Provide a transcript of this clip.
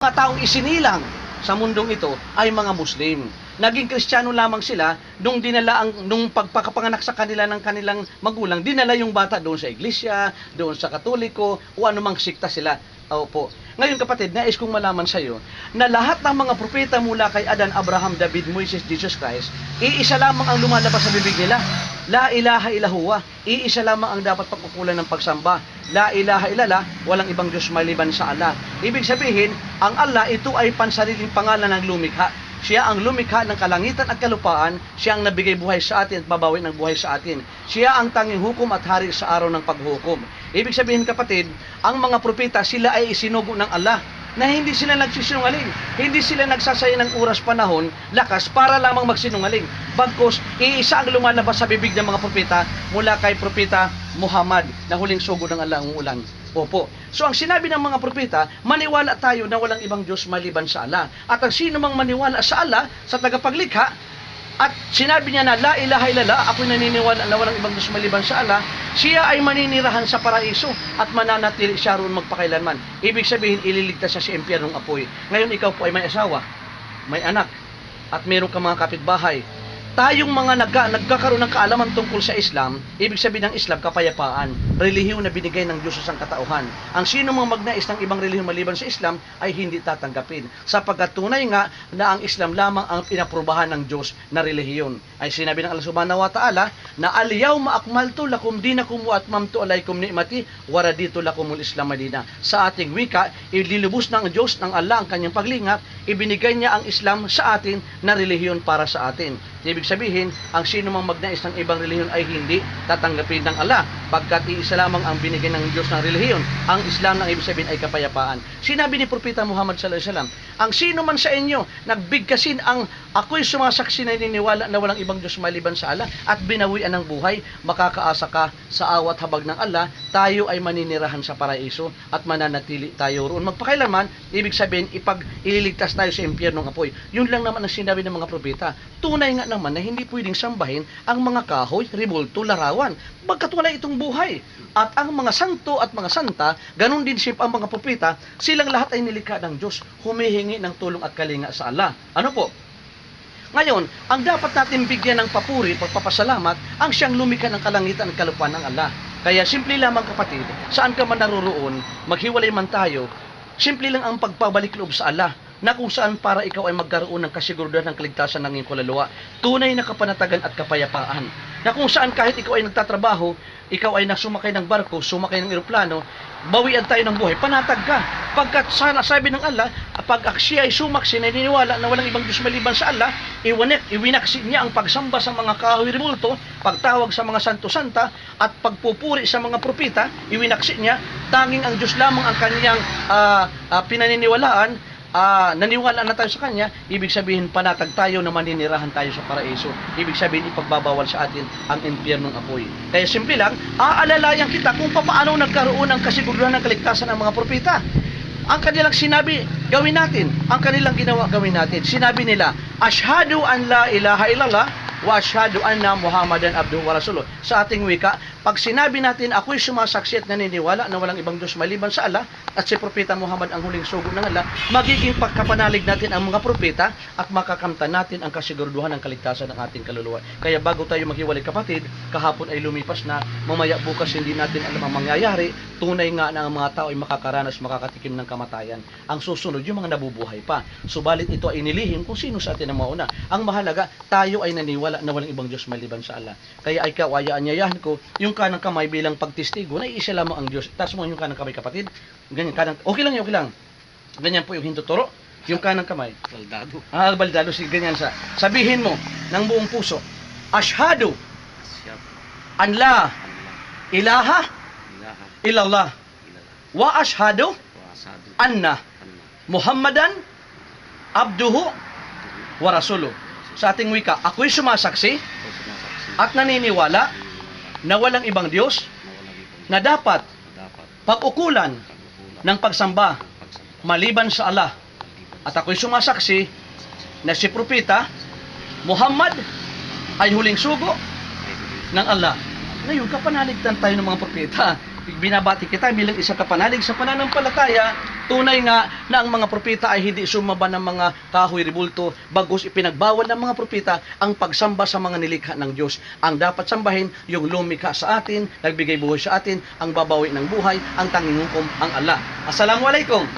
Mga taong isinilang sa mundong ito ay mga Muslim. Naging Kristiyano lamang sila nung pagpakapanganak sa kanila ng kanilang magulang, dinala yung bata doon sa iglesia, doon sa Katoliko, o anumang sikta sila. Opo. Ngayon kapatid, nais kong malaman sa iyo na lahat ng mga propeta mula kay Adan, Abraham, David, Moises, Jesus Christ, iisa lamang ang lumalabas sa bibig nila. La ilaha illallah. Iisa lamang ang dapat pagkukulan ng pagsamba. La ilaha illallah, walang ibang Diyos maliban sa Allah. Ibig sabihin, ang Allah ito ay pansariling pangalan ng lumikha. Siya ang lumikha ng kalangitan at kalupaan, siya ang nabigay buhay sa atin at babawi ng buhay sa atin. Siya ang tanging hukom at hari sa araw ng paghukom. Ibig sabihin kapatid, ang mga propeta sila ay isinugo ng Allah na hindi sila nagsisinungaling, hindi sila nagsasaya ng oras, panahon, lakas para lamang magsinungaling. Bagkus, iisa ang lumalabas sa bibig ng mga propeta mula kay propeta Muhammad na huling sugo ng Allah ang ulan. Opo. So ang sinabi ng mga propeta, maniwala tayo na walang ibang Diyos maliban sa Allah. At ang sino mang maniwala sa Allah, sa tagapaglikha, at sinabi niya na la ilaha illallah, ako'y naniniwala na walang ibang Diyos maliban sa Allah, siya ay maninirahan sa paraiso at mananatili siya roon magpakailanman. Ibig sabihin, ililigtas siya sa impyernong apoy. Ngayon ikaw po ay may asawa, may anak, at meron ka mga kapitbahay. Tayong mga nagkakaroon ng kaalaman tungkol sa Islam, ibig sabihin ng Islam, kapayapaan, relihiyon na binigay ng Diyos sa sangkatauhan. Ang sino mang magnais ng ibang relihiyon maliban sa Islam ay hindi tatanggapin. Sapagkat tunay nga na ang Islam lamang ang pinaprubahan ng Diyos na relihiyon. Ay sinabi ng Allah subhanahu wa ta'ala na al-yawma akmaltu lakum dinakum wa atmamtu alaykum ni'mati wa raditu lakumul Islam madina. Sa ating wika, ililubos ng Diyos ng Allah ang kanyang paglingap, ibinigay niya ang Islam sa atin na relihiyon para sa atin. Ibig sabihin, ang sino mang magnais ng ibang relihiyon ay hindi tatanggapin ng Allah, pagkat iisa lamang ang binigay ng Diyos ng relihiyon. Ang Islam, ng ibig sabihin, ay kapayapaan. Sinabi ni Propeta Muhammad sallallahu alaihi wasallam, ang sino man sa inyo nagbigkasin ang ako'y sumasaksi na niniwala na walang ibang Diyos maliban sa Allah at binawian ng buhay, makakaasa ka sa awat habag ng Allah, tayo ay maninirahan sa paraiso at mananatili tayo roon magpakailanman. Ibig sabihin, ililigtas tayo sa impyernong apoy. Yun lang naman ang sinabi ng mga propeta. Tunay nga naman na hindi pwedeng sambahin ang mga kahoy, ribulto, larawan, bagkat wala itong buhay. At ang mga santo at mga santa, ganun din ang mga propeta, silang lahat ay nilikha ng Diyos, humihingi ng tulong at kalinga sa Allah. Ano po? Ngayon, ang dapat natin bigyan ng papuri, pagpapasalamat, ang siyang lumikha ng kalangitan at kalupaan ng Allah. Kaya simple lamang kapatid, saan ka man naroroon, maghiwalay man tayo, simple lang ang pagpabalik loob sa Allah, na kung saan para ikaw ay magkaroon ng kasigurudan ng kaligtasan ng iyong kaluluwa, tunay na kapanatagan at kapayapaan, na kung saan kahit ikaw ay nagtatrabaho, ikaw ay nasumakay ng barko, sumakay ng eroplano, bawian tayo ng buhay, panatag ka. Pagkat sabi ng Allah, pag siya ay sumaksi, naniniwala na walang ibang Diyos maliban sa Allah, iwinaksi niya ang pagsamba sa mga kahoy rimulto, pagtawag sa mga santo-santa, at pagpupuri sa mga propeta, iwinaksi niya, tanging ang Diyos lamang ang kanyang pinaniniwalaan. Naniwala na tayo sa Kanya, ibig sabihin panatag tayo na maninirahan tayo sa paraiso. Ibig sabihin ipagbabawal sa atin ang impyernong apoy. Kaya simple lang, aalalayan kita kung paano nagkaroon ng kasiguruhan ng kaligtasan ng mga propeta. Ang kanilang sinabi, gawin natin. Ang kanilang ginawa, gawin natin. Sinabi nila, Ashhadu an la ilaha illallah wa ashhadu anna Muhammadan abduhu wa rasuluh. Sa ating wika, pag sinabi natin, ako'y sumasaksi at naniniwala na walang ibang Diyos maliban sa Allah at si Propeta Muhammad ang huling sugo ng Allah, magiging pagkapanalig natin ang mga propeta at makakamtan natin ang kasiguruduhan ng kaligtasan ng ating kaluluwa. Kaya bago tayo maghiwalay kapatid, kahapon ay lumipas na, mamaya bukas hindi natin alam ang mangyayari, tunay nga na ang mga tao ay makakaranas, makakatikim ng kamatayan. Ang susunod, yung mga nabubuhay pa. Subalit ito ay inilihim kung sino sa atin ang mauna. Ang mahalaga, tayo ay naniwala na walang ibang Diyos maliban sa Allah. Kaya ay kawayaanyayahan ko, yung kanang kamay bilang pagtistigo na isa lamang ang Diyos. Taas mo yung kanang kamay kapatid. Ganyan, kanang, okay lang, okay lang. Ganyan po yung hintuturo. Yung kanang kamay. Baldado. Baldado, ganyan sa. Sabihin mo ng buong puso, Ashhadu an la ilaha illallah wa ashhadu anna Muhammadan abduhu wa rasuluh. Sa ating wika, ako'y sumasaksi at naniniwala na walang ibang Diyos na dapat pag-ukulan ng pagsamba maliban sa Allah. At ako'y sumasaksi na si Propeta Muhammad ay huling sugo ng Allah. Ngayon, kapanaligtan tayo ng mga propeta. Binabati kita bilang isang kapanalig sa pananampalataya Tunay nga na ang mga propeta ay hindi sumaba ng mga kahoy rebulto, bagkus ipinagbawal ng mga propeta ang pagsamba sa mga nilikha ng Diyos. Ang dapat sambahin yung lumikha sa atin, nagbigay buhay sa atin, ang babawi ng buhay, ang tanging hukom ang Allah. Assalamualaikum.